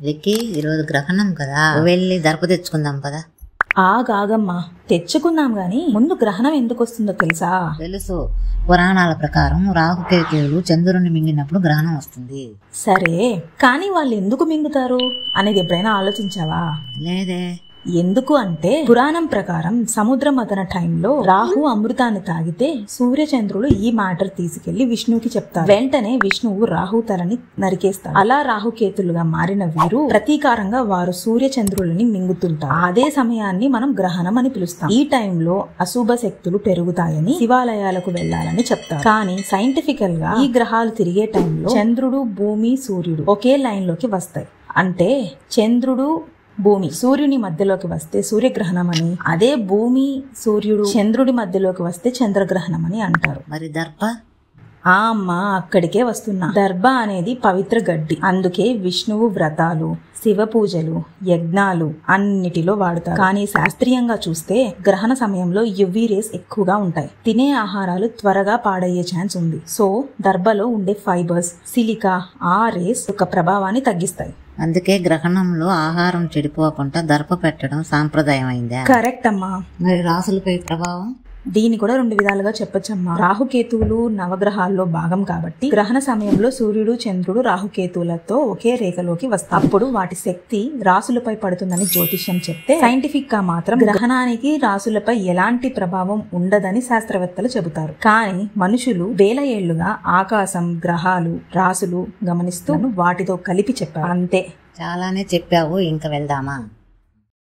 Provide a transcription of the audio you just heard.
లెక్కి ఈరోజు గ్రహణం కదా, వెళ్ళి దర్ప తెచ్చుకుందాం పదా. ఆగమ్మా, తెచ్చుకుందాం గాని ముందు గ్రహణం ఎందుకు వస్తుందో తెలుసా? తెలుసు. పురాణాల ప్రకారం రాహుకేతువులు చంద్రుడిని మింగినప్పుడు గ్రహణం వస్తుంది. సరే, కానీ వాళ్ళు ఎందుకు మింగుతారు అనేది ఎప్పుడైనా ఆలోచించావా? లేదే. ఎందుకు అంటే పురాణం ప్రకారం సముద్ర మథన టైంలో రాహు అమృతాన్ని తాగితే సూర్యచంద్రులు ఈ మ్యాటర్ తీసుకెళ్లి విష్ణువుకి చెప్తారు. వెంటనే విష్ణువు రాహు తలని నరికేస్తారు. అలా రాహుకేతులుగా మారిన వీరు ప్రతీకారంగా వారు సూర్యచంద్రులని మింగుతుంటారు. అదే సమయాన్ని మనం గ్రహణం అని పిలుస్తాం. ఈ టైంలో అశుభ శక్తులు పెరుగుతాయని శివాలయాలకు వెళ్లాలని చెప్తారు. కానీ సైంటిఫికల్ గా ఈ గ్రహాలు తిరిగే టైంలో చంద్రుడు, భూమి, సూర్యుడు ఒకే లైన్ లోకి వస్తాయి. అంటే చంద్రుడు, భూమి సూర్యుని మధ్యలోకి వస్తే సూర్యగ్రహణం అని, అదే భూమి, సూర్యుడు, చంద్రుడి మధ్యలోకి వస్తే చంద్రగ్రహణం అని అంటారు. మరి దర్ప? అమ్మా, అక్కడికే వస్తున్నా. దర్భ అనేది పవిత్ర గడ్డి. అందుకే విష్ణువు వ్రతాలు, శివ పూజలు, యజ్ఞాలు అన్నిటిలో వాడతారు. కానీ శాస్త్రీయంగా చూస్తే గ్రహణ సమయంలో యువి రేస్ ఎక్కువగా ఉంటాయి. తినే ఆహారాలు త్వరగా పాడయ్యే ఛాన్స్ ఉంది. సో దర్భలో ఉండే ఫైబర్స్, సిలికా ఆ రేస్ యొక్క ప్రభావాన్ని తగ్గిస్తాయి. అందుకే గ్రహణంలో ఆహారం చెడిపోకుండా దర్ప పెట్టడం సాంప్రదాయం అయిందా? కరెక్ట్ అమ్మా. మరి రాసులపై ప్రభావం? దీన్ని కూడా 2 విధాలుగా చెప్పొచ్చమ్మా. రాహుకేతువులు నవగ్రహాల్లో భాగం కాబట్టి గ్రహణ సమయంలో సూర్యుడు, చంద్రుడు రాహుకేతువులతో ఒకే రేఖలోకి వస్తారు. అప్పుడు వాటి శక్తి రాసులపై పడుతుందని జ్యోతిష్యం చెప్తే, సైంటిఫిక్ గా మాత్రం గ్రహణానికి రాసులపై ఎలాంటి ప్రభావం ఉండదని శాస్త్రవేత్తలు చెబుతారు. కానీ మనుషులు వేల ఏళ్లుగా ఆకాశం, గ్రహాలు, రాసులు గమనిస్తూ వాటితో కలిపి చెప్పారు. అంతే. చాలానే చెప్పావు, ఇంకా వెళ్దామా?